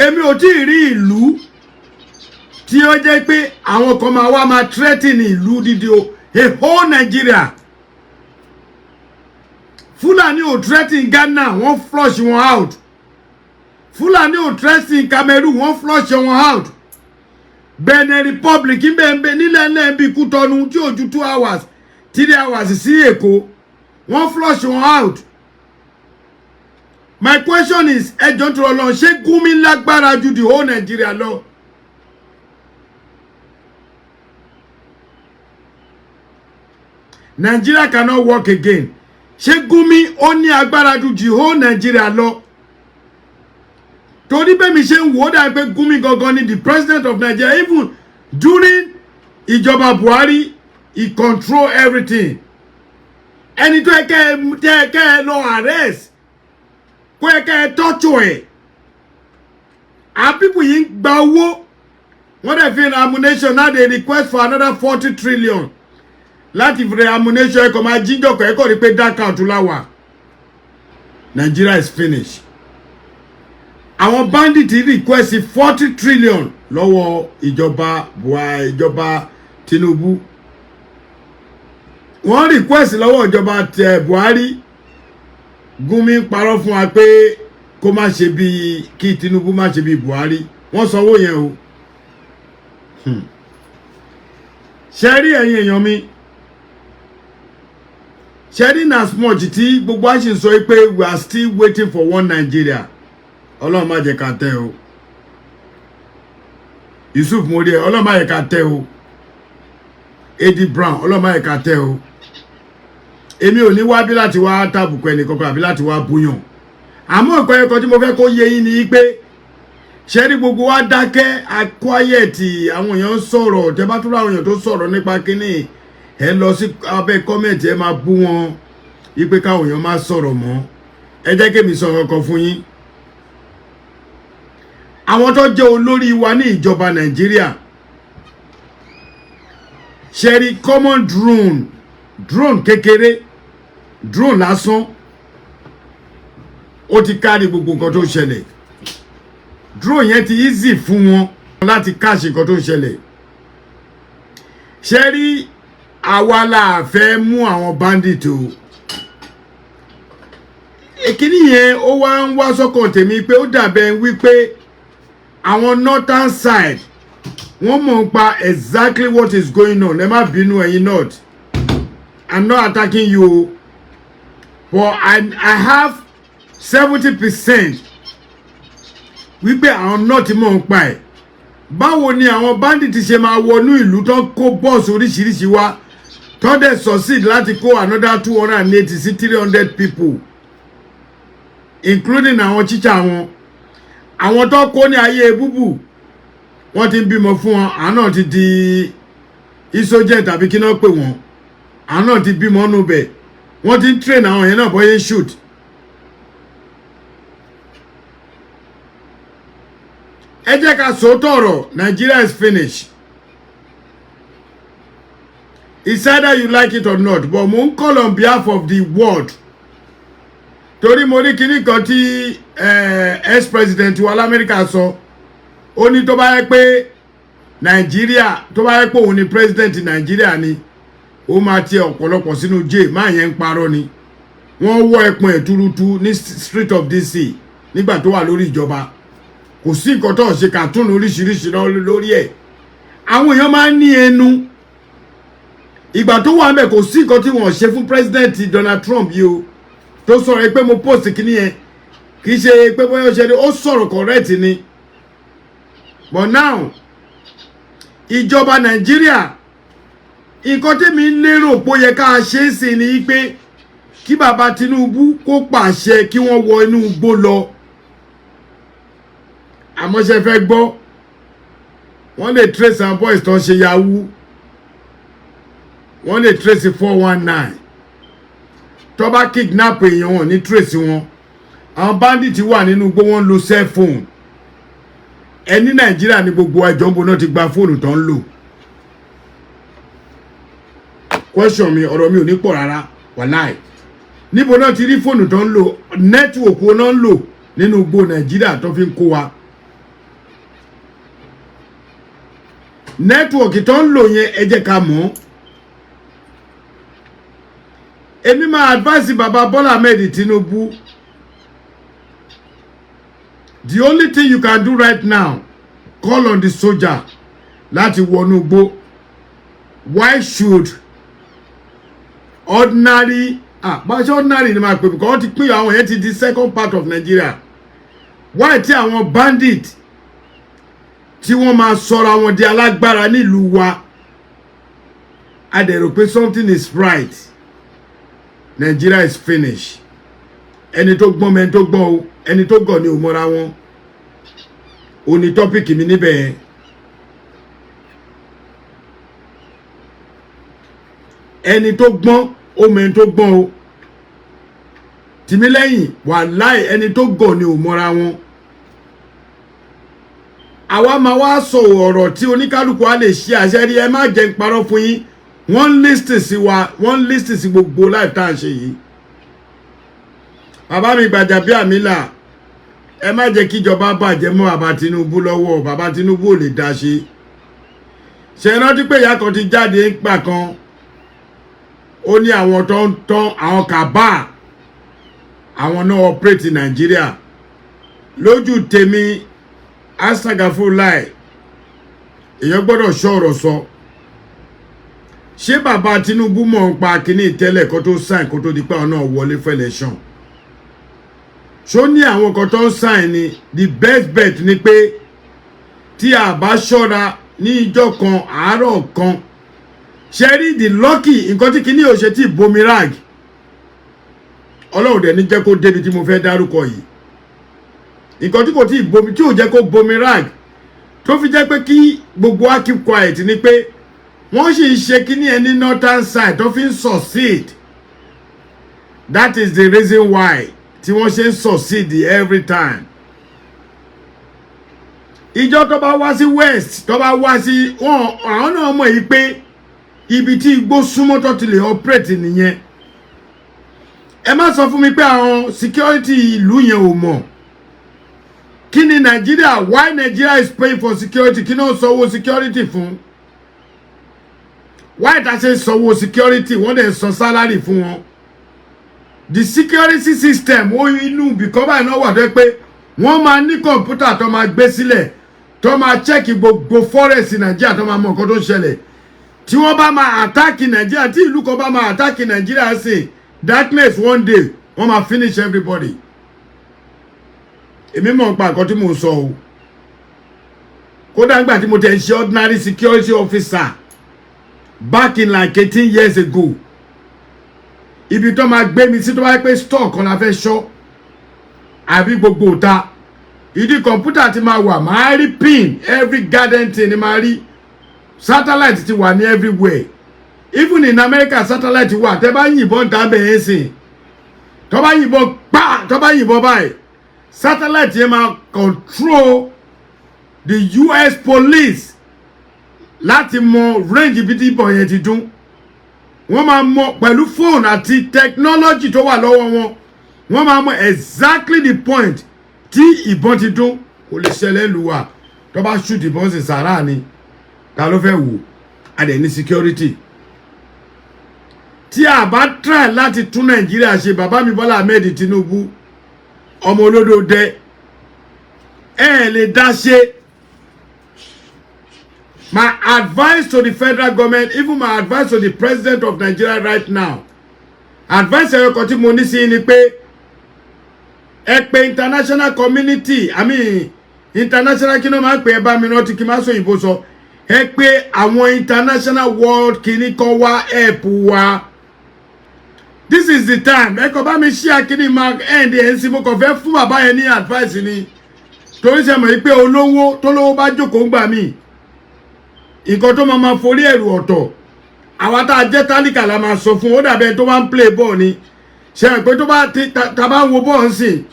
èmi ò tí rí ìlú tí ó jẹ́ pé àwọn kan máa wá máa threaten ìlú dídí o a whole Nigeria. Fulani ò threaten Ghana, wọ́n flush wọn out. Fulani ò threaten Cameroon, wọ́n flush wọn out. Benin Republic nílẹ̀ nílẹ̀ bí Kútọ́nù tí ó ju 2 hours 3 hours sí Èkó, wọ́n flush wọn out. My question is, ẹjọ́ tó lọ ṣé Gumi lágbára ju the whole Nigeria lọ? Nigeria cannot work again. Ṣé Gumi ó ní agbára ju the whole Nigeria lọ? Torí bẹ́ẹ̀ mi ṣe ń wò dà pé Gumi gangan ni the president of Nigeria. Even during ìjọba Buhari, he control everything. Ẹni tó ẹkẹ́ lọ arrest, kó ẹkẹ́ torture ẹ̀. Our people yìí ń gba owó. Wọ́n dẹ̀ fi ammunition, now they request for another 40 trillion. Láti fi ammunition ẹ̀kọ́ máa jíjọkọ̀ ẹ̀kọ́ rí pé dark out láwà. Nigeria is finished. Àwọn bandits request 40 trillion lọ́wọ́ ìjọba Buhari, ìjọba Tinubu. Wọ́n request lọ́wọ́ ìjọba Buhari. Gumi parọ́ fún wa pé kó má ṣe bí kí Tinubu má ṣe bí Buhari. Wọ́n sanwó yẹn o. Ṣé rí ẹ̀yin èèyàn mi? Ṣé rí na small tí gbogbo àṣì sọ pé we are still waiting for one Nigeria. Ọlọ́run má jẹ́ ká tẹ́ o. Yusuf Mori, Ọlọ́run má jẹ́ ká tẹ́ o. Eddie Brown, Ọlọ́run má jẹ́ ká tẹ́ o. Èmi ò ní wá bí láti wá tàbùkù ẹnì kankan àbí láti wá búyàn. Àmọ́ nǹkan ẹ̀kọ́ tí mo fẹ́ kó yé yín ni pé ṣé rí gbogbo wa dákẹ́ quiet, àwọn èèyàn sọ̀rọ̀, tẹ́ bá tún ra àwọn èèyàn tó sọ̀rọ̀ nípa kíní, ẹ lọ sí abẹ́ comment ẹ máa bú wọn ipe káwọn èèyàn máa sọ̀rọ̀ mọ́. Ẹ jẹ́ kí mi sọ kankan fún yín. Àwọn tó jẹ́ olórí wa ní ìjọba Nàìjíríà, ṣé rí common drone kékeré, drone lásán, ó ti kárí gbogbo nǹkan tó ṣẹlẹ̀. Drone yẹn ti easy fún wọn láti catch nǹkan tó ṣẹlẹ̀. Ṣé rí àwa la fẹ́ mú àwọn bandit o. Èkíní yẹn ó wá ń wá sọ́kàn tèmi pé ó dàbẹ̀ wípé àwọn northern side wọ́n mọ̀ pa exactly what is going on. Ẹ má bínú ẹ̀yin north. I'm not attacking you, but I have 70% wípé àwọn north mọ̀ pa ẹ̀. Báwo ni àwọn bandit ṣe máa wọnú ìlú tó kó boss oríṣiríṣi wá tó dẹ̀ succeed láti kó another 280 sí 300 people, including àwọn chicha wọn. Àwọn tó kó ní ayé búbù, wọ́n ti ń bímọ fún wọn, àwọn náà ti di insurgent tàbí kí náà pè wọ́n. Àwọn náà ti bímọ nù bẹ̀. Wọ́n ti ń train àwọn yẹn náà bọ́yé shoot. Ẹ jẹ́ ká sòótọ́ ọ̀rọ̀, Nigeria is finished. It's either you like it or not, but mo ń call on behalf of the world. Torí mo ní kíní kan tí ex-president wa l'Amẹ́ríkà sọ. Ó ní tó bá yẹ pé Nigeria, tó bá yẹ pé òun ni president Nigeria ni, ó máa ti ọ̀pọ̀lọpọ̀ sínú jail. Máa yẹn ń parọ́ ni. Wọ́n wọ́ ẹpọn ẹ̀ túrútú ní street of DC nígbà tó wà lórí ìjọba. Kò sí nǹkan tó ṣe cartoon oríṣiríṣi lórí ẹ̀. Àwọn èèyàn máa ń ní ẹnu. Ìgbà tó wà ńbẹ̀ kò sí nǹkan tí wọ́n ṣe fún president Donald Trump yìí o. Tó sọ̀rọ̀ pé mo post kíní yẹn, kì í ṣe pé bóyá ṣe ó sọ̀rọ̀ correct ni. But now ìjọba Nàìjíríà, nǹkan tẹ́mi lérò pé ó yẹ ká ṣe é sí ni pé kí bàbá Tinubu kó pàṣẹ kí wọ́n wọ inú igbó lọ. Àmọ́ ṣe fẹ́ gbọ́, wọ́n lè trace àwọn boys tó ń ṣe yahoo, wọ́n lè trace 419. Tó bá kidnap èèyàn wọn ní trace wọn. Àwọn bandit wà nínú igbó, wọ́n lo cell phone. Ẹni Nàìjíríà ní gbogbo ẹjọ́ ń bo náà ti gba fóònù tó ń lò. Question mi, ọ̀rọ̀ mi ò ní pọ̀ rárá, wàláì. Níbo náà ti rí fóònù tó ń lò, network wo náà ń lò nínú igbó Nàìjíríà tó fi ń kó wa. network tó ń lò yẹn ẹ jẹ́ ká mọ̀. Èmi máa advise Baba Bola Ahmed Tinubu. The only thing you can do right now, call on the soldier láti wọnú igbó. Why should ordinary ordinary ni máa pè because ti pín àwọn yẹn ti di second part of Nigeria. Why tí àwọn bandit tí wọ́n máa sọra wọn di alágbára nílùú wa? A dẹ̀ rò pé something is right. Nigeria is finished. Ẹni tó gbọ́n mẹ́ni tó gbọ́n o, ẹni tó gọ̀ ni ò mọ́ra wọn. Ó ní topic mi níbẹ̀. Ẹni tó gbọ́n ó mẹ́ni tó gbọ́n o. Tìmílẹ́yìn wàláhì ẹni tó gọ̀ ni ò mọ́ra wọn. Àwa máa wá sọ ọ̀rọ̀ tí oníkálùkù á lè ṣe àṣẹ rí ẹ má jẹ́ n parọ́ fún yín. Wọ́n list sí wa, wọ́n list sí gbogbo life tá à ń ṣe yìí. Bàbá mi Gbajabiamila, ẹ má jẹ́ kí ìjọba bàjẹ́ mọ́ Bàbá Tinubu lọ́wọ́. Bàbá Tinubu ò lè dá ṣe. Ṣé rántí pé ìyá kan ti jáde nígbà kan. Ó ní àwọn tó ń tán àwọn kàbá. Àwọn náà operate Nigeria. Lójú tèmi Astagfirullah. Èèyàn gbọ́dọ̀ ṣọ̀rọ̀ sọ. Ṣé Bàbá Tinubu mọ̀ ń pa kíní tẹ́lẹ̀ kó tó sign kó tó di pé àwọn náà wọlé fún election? Ṣó ní àwọn kan tó ń sign ni the best bet ni pé tí a bá ṣọ́ra ní ìjọ kan àárọ̀ kan. Ṣé rí the lucky nǹkan tí kíní ò ṣe tí bomirag. Ọlọ́run dẹ̀ ní jẹ́ kó débi tí mo fẹ́ dárúkọ yìí. Nǹkan tí kò tí bomi tí ò jẹ́ kó bomirag tó fi jẹ́ pé kí gbogbo wa keep quiet ni pé wọ́n sì ń ṣe kíní ẹni northern side tó fi ń succeed. That is the reason why tí wọ́n ṣe ń succeed every time. Ìjọ tó bá wá sí west tó bá wá sí wọn àwọn náà mọ̀ yìí pé ibi tí igbó súnmọ́ tó ti lè operate nìyẹn. Ẹ má sọ fún mi pé àwọn security ìlú yẹn ò mọ̀. Kí ni Nigeria? Why Nigeria is paying for security? Kí náà sanwó security fún? Why ta ṣe sanwó security? Wọ́n dẹ̀ san salary fún wọn. The security system ó inú bìkọ́ báyìí náà wà tó pé wọ́n máa ní kọ̀ǹpútà tó máa gbé sílẹ̀ tó máa check gbogbo forest Nigeria tó máa mọ nǹkan tó ń ṣẹlẹ̀. Tí wọ́n bá máa attack Nigeria, tí ìlú kan bá máa attack Nigeria sí darkness one day wọ́n máa finish everybody. Èmi mọ̀ nípa nǹkan tí mo sọ o. Kódà nígbà tí mo tẹ̀ ń ṣe ordinary security officer back in like 18 years ago. Ibi tó máa gbé mi sí tó bá pé store kan la fẹ́ ṣọ́ àbí gbogbo ta. Ìdí kọ̀ǹpútà ti máa wà máa rí pin every garden thing ni máa rí. Satellite ti wà ní everywhere. Even in America satellite wà tẹ́ bá yìnbọn dábẹ̀ yẹn sìn. Tó bá yìnbọn pa tó bá yìnbọn báyìí. Satellite yẹn máa control the US police láti mọ range ibi tí ìbọn yẹn ti dún. Wọ́n máa mọ pẹ̀lú phone àti technology tó wà lọ́wọ́ wọn. Wọ́n máa mọ exactly the point tí ìbọn ti dún. Kò lè ṣẹlẹ̀ lù wá. Tó bá shoot ìbọn sí sàrà ni. Ta ló fẹ́ wò? A dẹ̀ ní security. Tí a bá try láti tún Nàìjíríà ṣe bàbá mi Bọ́lá Ahmed Tinubu ọmọ olódò dẹ lè dá ṣe. My advice to the federal government, even my advice to the president of Nigeria right now, advice ẹ̀rọ kan tí mo ní sí ni pé ẹ pè international community, international kí ló máa ń pè ẹ bá mi rántí kí n má sọ òyìnbó sọ, ẹ pé àwọn international world kìíní kan wá help wa. This is the time. Ẹ kò bá mi share kíní mark end ẹ̀ sí mo kàn fẹ́ fún bàbá yẹn ní advice ni. Torí ṣe mọ̀ pé olówó tó lówó bá jókòó ń gbà mí. Nǹkan tó máa forí ẹ̀rù ọ̀tọ̀. Àwa tá a jẹ́ tálíkà la máa sọ fún ó dàbí tó bá ń play ball ni. Ṣé mọ̀ pé tó bá ta bá ń wo ball nsìn.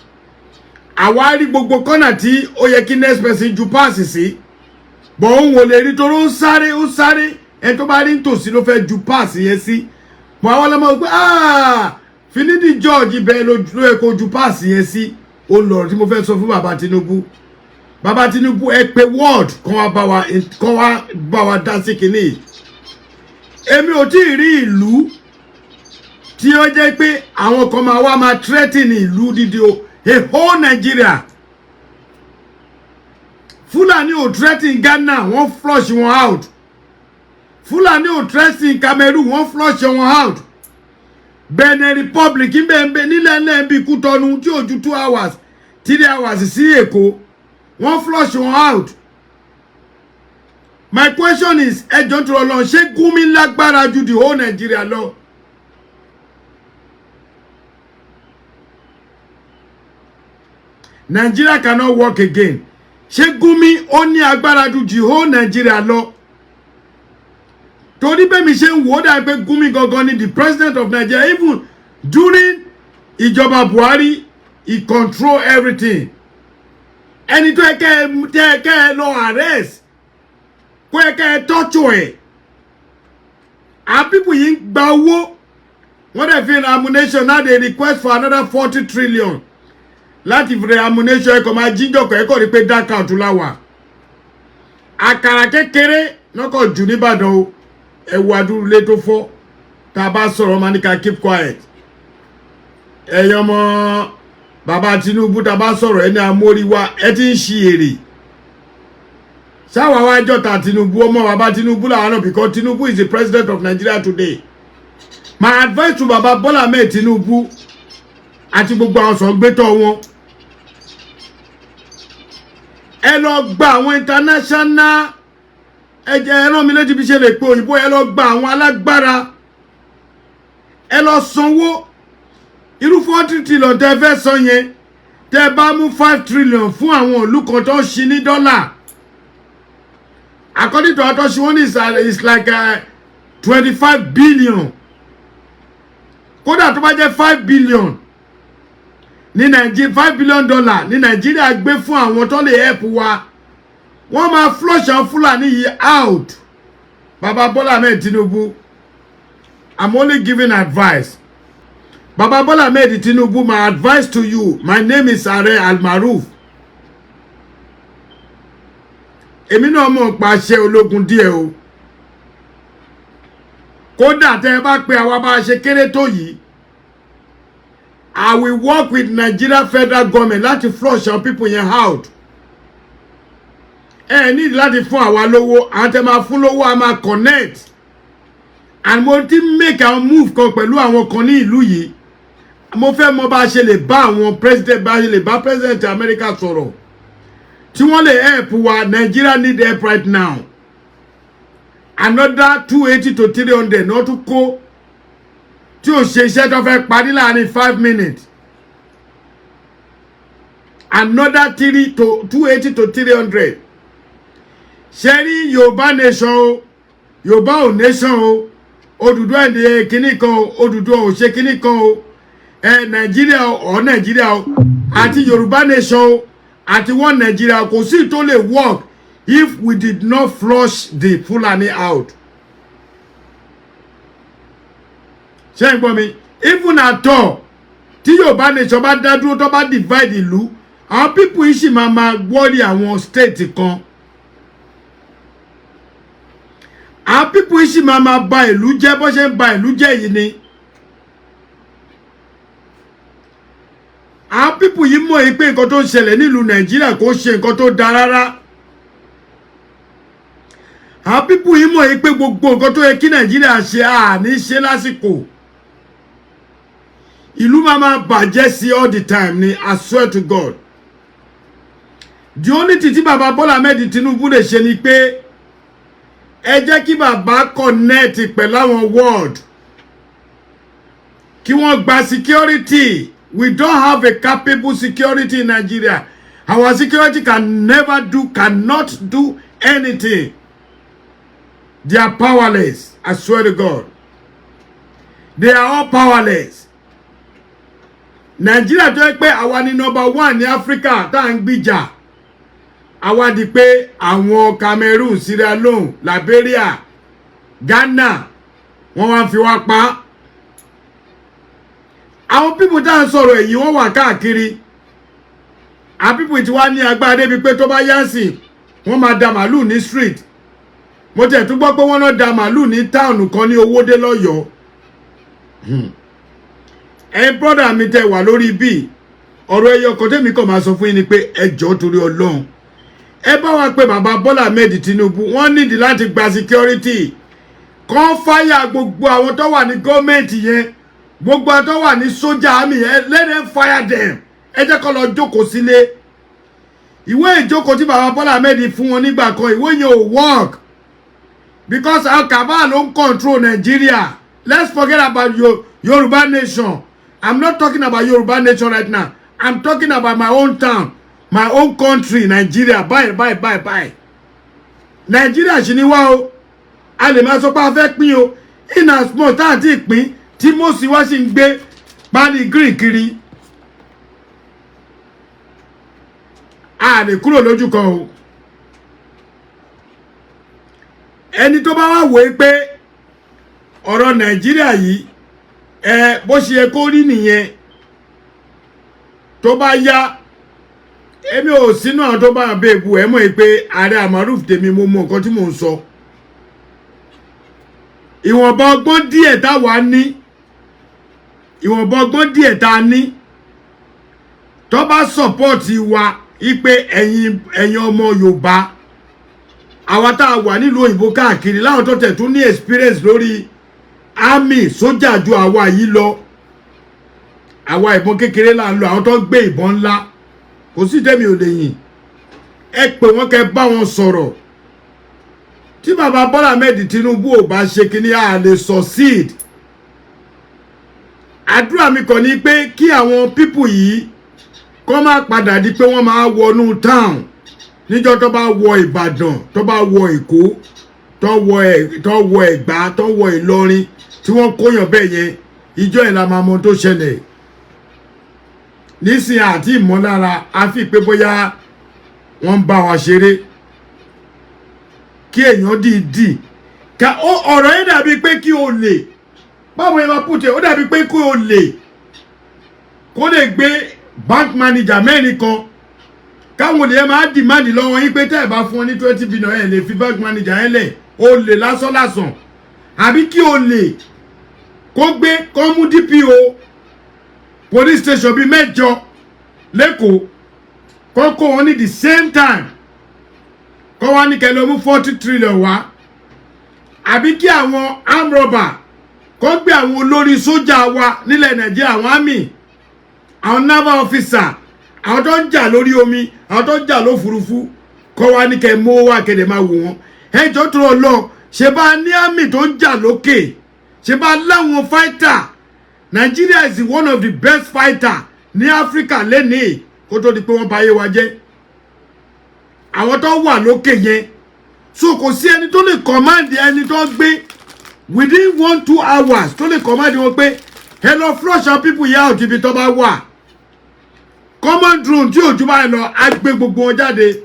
Àwa rí gbogbo kọ́nà tí ó yẹ kí next person ju pass sí. Bọ̀ òun wò lè rí torí ó sáré. Ẹ tó bá rí nítòsí ló fẹ́ ju pass yẹn sí. Bọ̀ àwọn ọlọ́mọ pé Finidi George ibẹ̀ ló yẹ kó ju pass yẹn sí. Ó lọ̀rọ̀ tí mo fẹ́ sọ fún bàbá Tinubu. Baba Tinubu ẹ pè word kan wá bá wa dá sí kíní. Èmi ò tí rí ìlú tí ó jẹ́ pé àwọn kan máa wá máa threaten ìlú dídí o, a whole Nigeria. Fulani ò threaten Ghana, wọ́n flush wọn out. Fulani ò threaten Cameroon, wọ́n flush wọn out. Benin Republic nílẹ̀ nílẹ̀ bí Kútọ́nù tí ó ju 2 hours 3 hours sí Èkó, wọ́n flush wọn out. My question is, ẹjọ́ tó lọ ṣé Gumi lágbára ju the whole Nigeria lọ? Nigeria cannot work again. Ṣé Gumi ó ní agbára ju the whole Nigeria lọ? Torí bẹ́ẹ̀ mi ṣe ń wò dà pé Gumi gangan ni the president of Nigeria. Even during ìjọba Buhari, he control everything. Ẹni tó yẹ kẹ́ lọ arrest, kó yẹ kẹ́ torture ẹ̀. Our people yìí ń gba owó. Wọ́n dẹ̀ fi ammunition, now they request for another 40 trillion. Láti fi ammunition ẹ̀kọ́ máa jíjọkọ̀ ẹ̀kọ́ rí pé dark out láwà. Àkàrà kékeré nọ́kọ̀ jù níbàdàn o. Ẹ̀wù adúrúlé tó fọ́. Tá bá sọ̀rọ̀ máa ní ká keep quiet. Ẹ̀yin ọmọ Baba Tinubu tá bá sọ̀rọ̀ ẹni amóríwá ẹ ti ń ṣí èrè. Ṣáwa wá jọta Tinubu ọmọ Baba Tinubu làwọn náà, because Tinubu is the president of Nigeria today. My advice to Baba Bola Ahmed Tinubu àti gbogbo àwọn sọ̀gbẹ́tọ̀ wọn. Ẹ lọ gba àwọn international ẹran mi létí bí ṣe lè pe òyìnbó, ẹ lọ gba àwọn alágbára. Ẹ lọ sanwó. Irú 40 trillion tẹ́ fẹ́ san yẹn, tẹ́ bá mú 5 trillion fún àwọn ìlú kan tó ṣí ní dọ́là. According to Atoshi, one is like 25 billion. Kódà tó bá jẹ́ 5 billion ní Nigeria, $5 billion ní Nigeria gbé fún àwọn tó lè help wa. Wọ́n máa flush àwọn Fulani yìí out. Baba Bola Ahmed Tinubu, I'm only giving advice. Baba Bola Ahmed Tinubu, my advice to you, my name is Aare Almaroof. Èmi náà mọ̀ pa ṣe ológun díẹ̀ o. Kódà tẹ́ bá pé àwa bá ṣe kéré tó yìí, I will work with Nigeria federal government láti flush our people yẹn out. Need láti fún àwa lówó, àwọn tẹ́ máa fún lówó a máa connect. And mo ti make our move kan pẹ̀lú àwọn kan ní ìlú yìí. Mo fẹ́ mọ̀ bá ṣe lè bá àwọn president bá ṣe lè bá president America sọ̀rọ̀. Tí wọ́n lè help wa, Nigeria need help right now. Another 280 to 300 náà tún kó. Tí ó ṣe iṣẹ́ tó fẹ́ parí láàrin 5 minutes. Another 280 to 300. Ṣé rí Yoruba nation o, Yoruba ò nation o, Odùduwà ẹ̀dẹ̀ kíní kan o, Odùduwà ò ṣe kíní kan o, Nigeria o, Nigeria o, àti Yoruba nation o, àti one Nigeria kò sí tó lè work if we did not flush the Fulani out. Ṣé ń gbọ́ mi? Even at all, tí Yoruba nation bá dá dúró tó bá divide ìlú, àwọn people yìí sì máa worry àwọn state kan. Àwọn people yìí sì máa ba ìlú jẹ́ bó ṣe ń ba ìlú jẹ́ yìí ni. Àwọn people yìí mọ̀ yìí pé nǹkan tó ń ṣẹlẹ̀ nílùú Nàìjíríà kò ṣe nǹkan tó dáa rárá. Àwọn people yìí mọ̀ yìí pé gbogbo nǹkan tó yẹ kí Nàìjíríà ṣe àní ṣe lásìkò. Ìlú máa bàjẹ́ sí all the time ni, I swear to God. The only thing tí Baba Bola Ahmed Tinubu lè ṣe ni pé ẹ jẹ́ kí bàbá connect pẹ̀lú àwọn world. Kí wọ́n gba security. We don't have a capable security in Nigeria. Our security cannot do anything. They are powerless. I swear to God. They are all powerless. Nigeria tó yẹ pé àwa ni number 1 ní Africa tá ń gbìjà. Àwa di pé àwọn Cameroon, Sierra Leone, Liberia, Ghana wọ́n wá fi wá pa. Àwọn people tá ń sọ̀rọ̀ èyí wọ́n wà káàkiri. àwọn people tí wá ní agbára débi pé tó bá yánsìn wọ́n máa da màálù ní street. Mo tẹ̀ tún gbọ́ pé wọ́n náà da màálù ní town kan ní Owódé lọ́yọ̀ọ́. Ẹ̀yin brother mi tẹ́ wà lórí bí ọ̀rọ̀ ẹyọ kan tẹ́mi kàn máa sọ fún yín ni pé ẹ jọ̀ọ́ torí Ọlọ́run ẹ bá wa pé bàbá Bọ́lá Ahmed Tinubu wọ́n nídìí láti gba security kan fire gbogbo àwọn tó wà ní gọ́ọ̀mẹ̀ntì yẹn gbogbo àwọn tó wà ní sójà àmì yẹn let them fire them ẹ jẹ́ kó lọ jókòó sílé. Ìwé ìjókòó tí bàbá Bọ́lá Ahmed fún wọn nígbà kan ìwé yẹn ò work because our cabal don't control Nigeria. Let's forget about Yoruba nation. I'm not talking about Yoruba nation right now. I'm talking about my own town, my own country, Nigeria. Bye. Nigeria ṣì ni wá o. A lè máa sọ pé a fẹ́ pín o. In as much tá àti ìpín tí Mósì wá sì ń gbé pálí green kiri. A lè kúrò lójú kan o. Ẹni tó bá wá wò pé ọ̀rọ̀ Nàìjíríà yìí bó ṣe yẹ kó rí nìyẹn tó bá yá èmi ò sínú àwọn tó bá bèbú ẹ mọ̀ pé Ààrẹ Amaruf tèmi mo mọ nǹkan tí mò ń sọ. Ìwọ̀nba ọgbọ́n díẹ̀ táwa ní ìwọ̀nba ọgbọ́n díẹ̀ tá a ní tó bá sọ̀pọ̀tì wa ipe ẹ̀yin ọmọ Yorùbá àwa tá a wà nílùú òyìnbó káàkiri láwọn tó tẹ̀ tún ní experience lórí army sójà ju àwa yìí lọ àwa ìbọn kékeré là ń lò àwọn tó ń gbé ìbọn ńlá kò sí tẹ́mi ò lè yìn ẹ pè wọ́n kẹ́ bá wọn sọ̀rọ̀ tí bàbá Bọ́lá Ahmed Tinubu ò bá ṣe kíní a lè succeed. Àdúrà mi kàn ní pé kí àwọn people yìí kó má padà di pé wọ́n máa wọnú town níjọ́ tó bá wọ Ìbàdàn tó bá wọ Èkó tó wọ Ẹ̀gbá tó wọ Ìlọrin tí wọ́n kóyàn bẹ́ẹ̀ yẹn ìjọ ẹ̀ la máa mọ tó ṣẹlẹ̀. Nísìnyí àti ìmọ̀lára a fi pé bóyá wọ́n ń bá wa ṣeré kí èèyàn dìídì ká ọ̀rọ̀ yẹn dàbí pé kí o lè báwo ẹ máa pùtẹ́ ó dàbí pé kí o lè kó lè gbé bank manager mẹ́rin kan káwọn olè máa dìmáàdì lọ́wọ́ yín pé tẹ́ ẹ̀ bá fún ọ ní 20 billion ẹ̀ lè fi bank manager ẹ̀ lẹ̀ o lè lásán àbí kí o lè kó gbé kó mú DPO police station bíi 8 lẹ́kọ̀ọ́ kó kó wọn ní the same time kó wá ní kẹlẹ́ mú 40 trillion wá àbí kí àwọn arm robber kó gbé àwọn olórí sójà wa nílẹ̀ Nàìjíríà àwọn army àwọn naval officer àwọn tó ń jà lórí omi àwọn tó ń jà lófurufú kó wá ní kẹ mú wá kéde máa wò wọn ẹjọ́ tó lọ ṣe bá ní army tó ń jà lókè ṣe bá láwọn fighter. Nigeria is one of the best fighter ní Africa lẹ́nìí kó tó di pé wọ́n báyé wa jẹ́ àwọn tó wà lókè yẹn so kò sí ẹni tó lè command ẹni tó gbé within 1-2 hours tó lè command wọn pé ẹ lọ flush our people yà out ibi tó bá wà common drone tí òjú bá lọ á gbé gbogbo wọn jáde.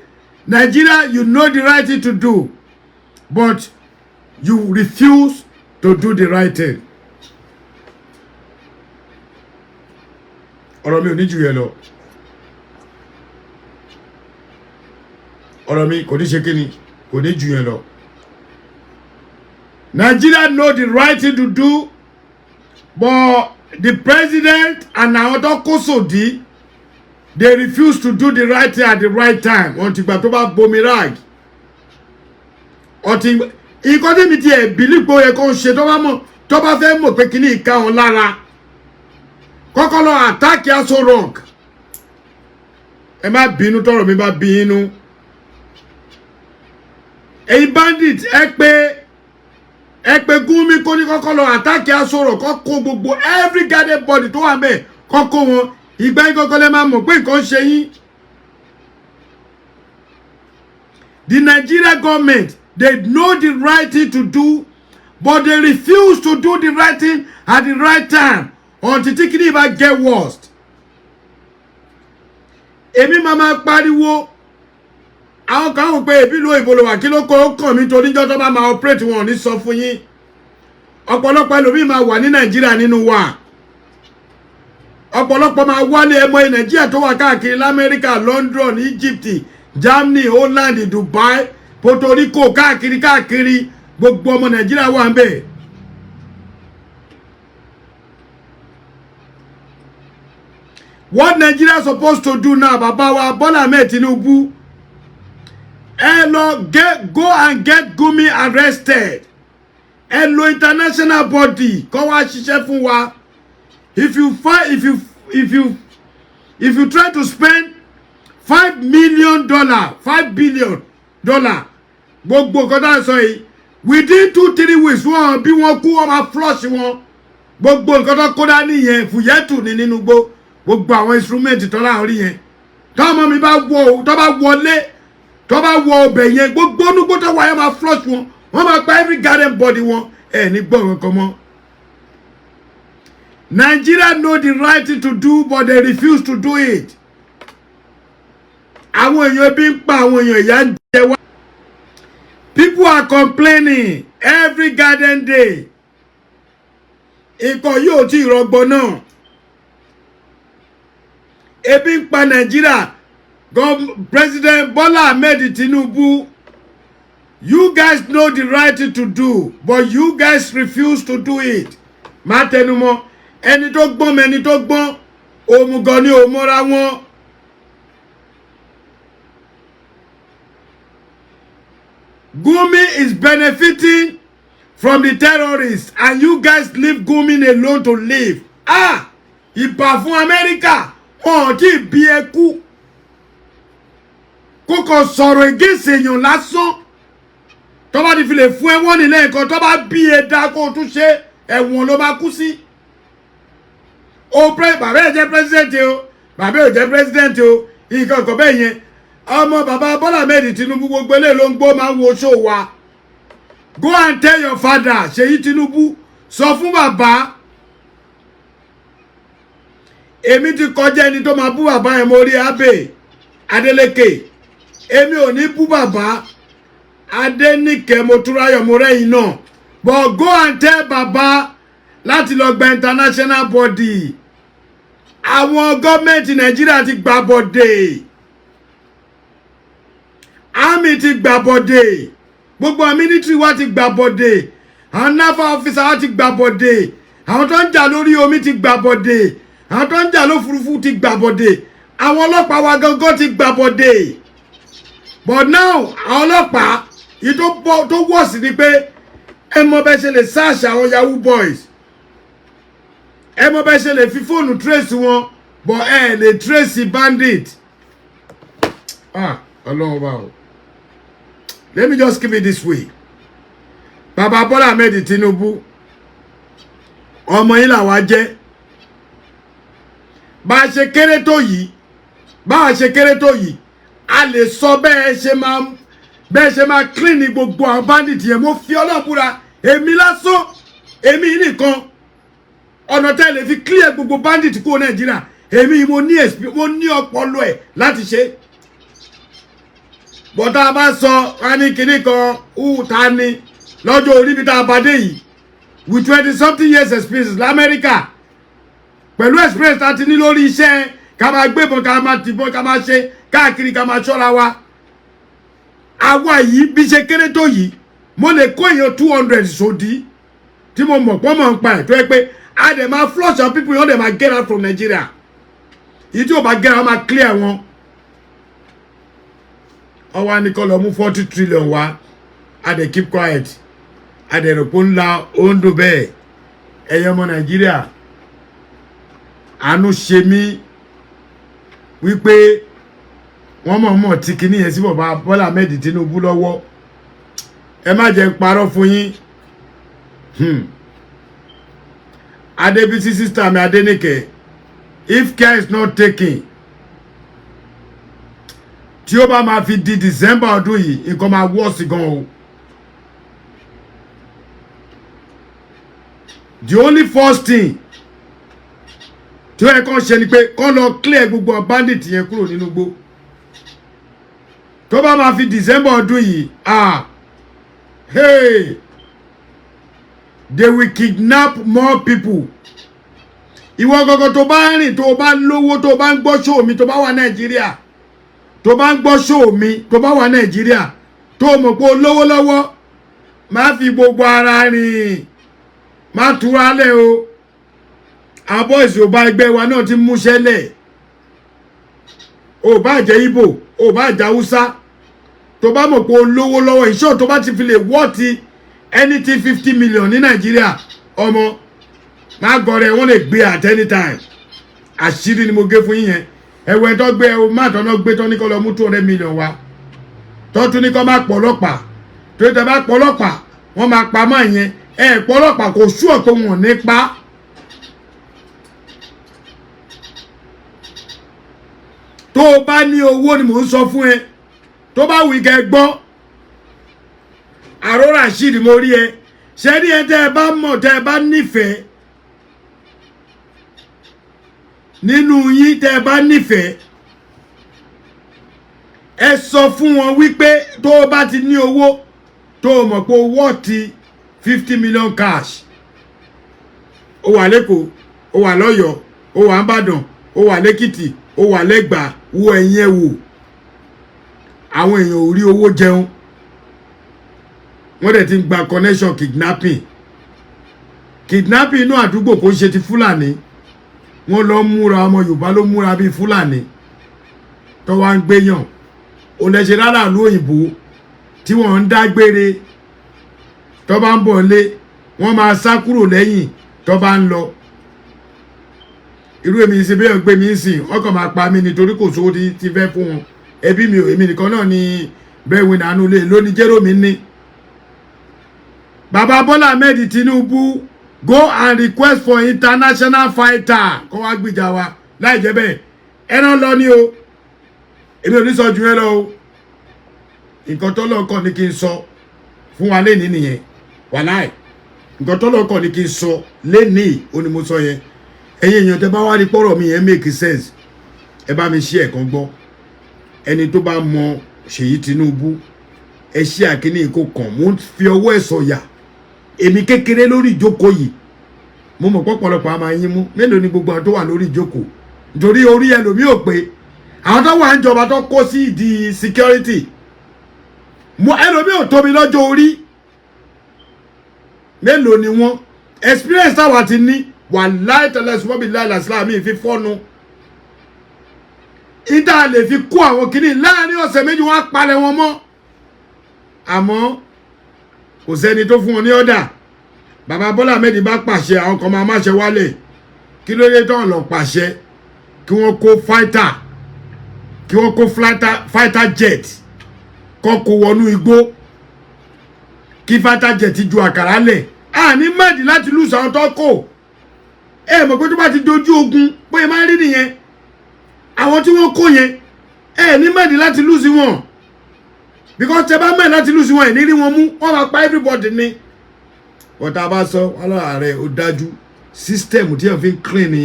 Nigeria, you know the right thing to do but you refuse to do the right thing. Ọ̀rọ̀ mi ò ní jù yẹn lọ. Ọ̀rọ̀ mi kò ní ṣe kíni kò ní jù yẹn lọ. Nigeria know the right thing to do but the president and àwọn tó kó sòdí they refuse to do the right thing at the right time. Wọ́n ti gbà tó bá bomi rag. Ọtí nǹkan tí mi ti ẹ̀ bìlí pé ó yẹ kó ń ṣe tó bá fẹ́ mọ̀ pé kíní ìka wọn lára kọ́kọ́ lọ àtàkì Aso Rock. Ẹ má bínú tọ́rọ̀ mi bá bí inú. Ẹ̀yin bandit ẹ pé Gumi kó ní kọ́kọ́ lọ àtàkì Aso Rock kọ́kọ́ gbogbo every guided body tó wà mẹ́ kọ́kọ́ wọn ìgbà yín kọ́kọ́ lẹ́ máa mọ̀ pé nǹkan ṣe yín. The Nigeria government they know the right thing to do but they refuse to do the right thing at the right time until tí kìíní bá get worst. Èmi máa pariwo àwọn kan wò pé èbí ló ìbò wà kí ló kó kàn mí torí níjọ́ tó bá máa operate wọn ní sọ fún yín ọ̀pọ̀lọpọ̀ ẹlòmíì máa wà ní Nàìjíríà nínú wa ọ̀pọ̀lọpọ̀ máa wálé ẹmọ Nàìjíríà tó wà káàkiri l'Amẹ́ríkà, London, Egypt, Germany, Holland, Dubai, Puerto Rico, káàkiri gbogbo ọmọ Nàìjíríà wà ń bẹ̀. What Nigeria supposed to do now, Baba wa Bola Ahmed Tinubu? Go and get Gumi arrested. International body, kó wá ṣiṣẹ́ fún wa. If you try to spend $5 million, $5 billion, gbogbo kọ́tà sọ yìí, within 2-3 weeks, wọ́n bí wọ́n kú, wọ́n máa flush wọn. Gbogbo nǹkan tó kó dání yẹn fùyẹ́tù ní nínú gbogbo àwọn instrument tó láàrin yẹn. Tọ́mọ mi bá wọlé, tó bá wọ ọbẹ̀ yẹn, gbogbo onúgbó tó wáyé máa flush wọn. Wọ́n máa pa every garden body wọn. Ní gbọ́n kan mọ́. Nigeria know the right thing to do, but they refuse to do it. Àwọn èèyàn ebi ń pa àwọn èèyàn ìyà ń jẹ wá. People are complaining every garden day. Ikọ̀ yóò tí ìrọ̀gbọ̀n náà. Ebi ń pa Nigeria. President Bola Ahmed Tinubu, you guys know the right thing to do, but you guys refuse to do it. Má tẹnumọ́. Ẹni tó gbọ́n mẹ́ni tó gbọ́n, òmùgọ̀ ni òmọ́ra wọn. Gumi is benefiting from the terrorists, and you guys leave Gumi alone to live. Ìbà fún Amẹ́ríkà, wọn tí bí ẹkú. Kókò sọ̀rọ̀ against èèyàn lásán. Tó bá ti fi lè fún ẹwọ́n nílé nǹkan, tó bá bí ẹ̀dá kó tún ṣe, ẹ̀wọ̀n ló máa kú sí. Bàbá ẹ̀ jẹ́ president o, bàbá ẹ̀ jẹ́ president o, nǹkan kan bẹ́ẹ̀ yẹn. Ọmọ bàbá Bola Ahmed Tinubu gbogbo eléyìí ló ń gbọ́ máa ń wo show wa. Go and tell your father, Ṣèyí Tinubu, sọ fún bàbá. Èmi ti kọjá ẹni tó máa bú bàbá ẹ̀ mórí Abe Adeleke. Èmi ò ní bú bàbá Adenike Motúráyọ̀ Mọ́rẹ́yìn náà. But go and tell bàbá láti lọ gba international body. Àwọn gọ́ọ̀mẹ̀ntì Nàìjíríà ti gbà bọ̀dé. Army ti gbà bọ̀dé. Gbogbo military wa ti gbà bọ̀dé. Àwọn naval officer wa ti gbà bọ̀dé. Àwọn tó ń jà lórí omi ti gbà bọ̀dé. Àwọn tó ń jà lófurufú ti gbà bọ̀dé. Àwọn ọlọ́pàá wa gangan ti gbà bọ̀dé. But now àwọn ọlọ́pàá yìí tó wọ̀ sí ni pé ẹ mọ bẹ́ẹ̀ ṣe lè search àwọn Yahoo boys. Ẹ mọ bẹ́ẹ̀ ṣe lè fi fóònù trace wọn, but ẹ lè trace bandit. Ọlọ́run bá o. Let me just keep it this way. Baba Bola Ahmed Tinubu, ọmọ yín làwa jẹ́. Bá a ṣe kéré tó yìí, a lè sọ bẹ́ẹ̀ ṣe máa clean gbogbo àwọn bandit yẹn. Mo fi Ọlọ́run búra, èmi lásán, èmi nìkan. Ọ̀nà tẹ́ lè fi clear gbogbo bandit kúrò Nàìjíríà. Èmi mo ní ọpọlọ ẹ̀ láti ṣe. Bọ́tá bá sọ wá ní kinní kan, ta ni lọ́jọ́ orí bí tá a bá dé yìí. With 20-something years experience l'Amẹ́ríkà. Pẹ̀lú experience tá ti ní lórí iṣẹ́, ká máa gbébọn, ká máa tìbọn, ká máa ṣe káàkiri, ká máa ṣọ́ra wa. Àwa yìí bí ṣe kéré tó yìí, mo lè kó èèyàn 200 sódì tí mo mọ̀ pọ́ mọ̀ ń pa ẹ̀ tó yẹ pé a dẹ̀ máa flush our people, yóò dẹ̀ máa get out from Nigeria. Ìdí tí ò bá get out máa clear wọn. Ọwọ́ ni kọ́ lọ mú 40 trillion wá. A dẹ̀ keep quiet. A dẹ̀ rò pé ńlá ondo bẹ́ẹ̀. Ẹ̀yọ́ ọmọ Nàìjíríà. Àánú ṣe mí wípé wọ́n mọ̀ tí kinní yẹn sí bàbá Bola Ahmed Tinubu lọ́wọ́. Ẹ má jẹ́ parọ́ fún yín. Adébísí sister mi Adenike, if care is not taken, tí ó bá máa fi di December ọdún yìí, nǹkan máa worse gan o. The only first thing tí ó yẹ kán ṣe ni pé kán lọ clear gbogbo bandit yẹn kúrò nínú igbó. Tó bá máa fi December ọdún yìí, hey, they will kidnap more people. ìwọ gogo tó bá rìn tó bá lówó tó bá ń gbọ́ show mi tó bá wà Nàìjíríà tó bá ń gbọ́ show mi tó bá wà Nàìjíríà tó mọ̀ pé olówó lọ́wọ́ má fi gbogbo ara rìn má túra lẹ̀ o àwọn boys ò bá ẹgbẹ́ wa náà ti mú ṣẹlẹ̀ ò bá jẹ́ Ìgbò ò bá jẹ́ Haúsá tó bá mọ̀ pé olówó lọ́wọ́ ìṣó tó bá ti fi lè wọ́ọ̀tì anything 50 million ní Nàìjíríà ọmọ má gọrẹ wọ́n lè gbé at any time àṣírí ni mo gé fún yín yẹn ẹ̀wẹ̀ tó gbé ẹ má tọ́nà gbé tọ́ ní kọ́ lọ mú 200 million wá tọ́tún ní kọ́ má pọ̀ ọlọ́pàá tó tẹ́ bá pọ̀ ọlọ́pàá wọ́n máa pa máa yẹn pọ̀ ọlọ́pàá kò sú ọ̀pọ̀ wọn nípa tó o bá ní owó ni mò ń sọ fún ẹ tó bá wí kẹ́ gbọ́ àrò Rasheed mo rí ẹ ṣé ní ẹ tẹ́ ẹ bá mọ̀ tẹ́ ẹ bá nífẹ̀ẹ́ nínú yín tẹ́ ẹ bá nífẹ̀ẹ́ ẹ sọ fún wọn wípé tó o bá ti ní owó tó o mọ̀ pé owó ti 50 million cash ó wà lẹ́kọ̀ọ́ ó wà lọ́yọ̀ọ́ ó wà nìbàdàn ó wà lẹ́kìtì ó wà lẹ́gbàá wo ẹ̀yìn ẹ̀ wò àwọn èèyàn ò rí owó jẹun wọ́n dẹ̀ ti ń gba connection kidnapping inú àdúgbò kò ń ṣe ti Fúlàní wọ́n lọ múra ọmọ Yorùbá ló múra bíi Fúlàní tó wá ń gbéyàn olẹ́ṣẹ́ rárá ìlú òyìnbó tí wọ́n ń dágbére tó bá ń bọ̀ lé wọ́n máa sá kúrò lẹ́yìn tó bá ń lọ irú èmi ṣe bẹ́ẹ̀ gbé mi ń sìn wọ́n kàn máa pa mí nítorí kò sówó ti fẹ́ fún wọn ẹbí mi ò èmi nìkan náà ni bẹ́ẹ̀ wí nàánú lé lónìí jẹ́rò mi ní. Baba Bola Ahmed Tinubu go and request for international fighter kó wá gbìjà wa láì jẹ́ bẹ́ẹ̀ ẹran lọ ní o èmi ò ní sọ jù ẹ lọ o nǹkan tó lọ́kọ̀ ni kí n sọ fún wa lénìí nìyẹn wàláì nǹkan tó lọ́kọ̀ ni kí n sọ lénìí ó ní mo sọ yẹn ẹ̀yin èèyàn tẹ́ bá wá rí pọ́rọ̀ mi yẹn make sense ẹ bá mi ṣe ẹ̀kan gbọ́ ẹni tó bá mọ Ṣèyí Tinubu ẹ ṣe àkíní ìkó kan mo fi ọwọ́ ẹ̀ sọ̀yà èmi kékeré lórí ìjókòó yìí mo mọ̀ pọ̀pọ̀lọpọ̀ a máa yín mú mélòó ni gbogbo àwọn tó wà lórí ìjókòó nítorí orí ẹlòmíì ò pé àwọn tó wà ń jọba tó kó sí ìdí security mo ẹlòmíì ò tóbi lọ́jọ́ orí mélòó ni wọ́n experience táwa ti ní wà láìtẹ̀lẹ́sùmọ́bì láìláìsílámì fi fọ́nu ìdá lè fi kó àwọn kìíní láàrin ọ̀sẹ̀ méjì wọ́n á palẹ̀ wọn mọ́ àmọ́ kò sẹ́ni tó fún wọn ní ọ̀dà bàbá Bọ́lá Ahmed bá pàṣẹ àwọn kan máa máṣe wálẹ̀ kí ló dé tán lọ pàṣẹ kí wọ́n kó fighter jet kọ́ kó wọnú igbó kí fighter jet ju àkàrà lẹ̀ àní mẹ́ẹ̀dì láti lùsà àwọn tó kò mọ̀ pé tó bá ti dojú ogun bóyá máa rí nìyẹn àwọn tí wọ́n kó yẹn ní mẹ́ẹ̀dì láti lùsì wọn because tẹ́ bá mẹ́ẹ̀dì láti lùsì wọn ẹ̀ ní rí wọn mú wọ́n máa pa everybody ni wọ́n tá a bá sọ wọn lọ́wọ́ ààrẹ ó dájú system tí wọ́n fi ń clean ni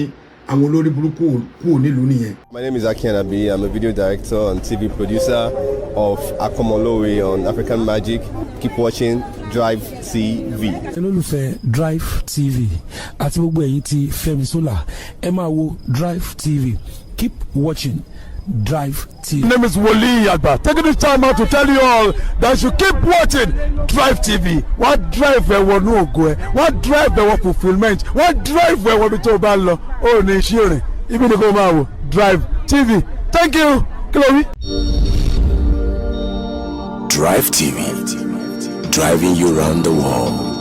àwọn olórí burúkú kúrò nílùú nìyẹn. My name is Aki Anabi. I'm a video director and TV producer of Akomolowe on African Magic. Keep watching Drivetv. olólùfẹ́ Drivetv àti gbogbo ẹ̀yin tí Fẹ́mi Sola ẹ máa wo Drivetv. Keep watching Drivetv. My name is Wole Agba. Taking this time out to tell you all that you keep watching Drivetv. What drive ẹ̀wọ̀ ní ògo ẹ̀? What drive ẹ̀wọ̀ fulfilment? What drive ẹ̀wọ̀ ní tó bá lọ? Ó ní iṣẹ́ rẹ̀. Ibi ni kò máa wò Drivetv. Thank you. Kí ló wí? Drivetv, driving you around the world.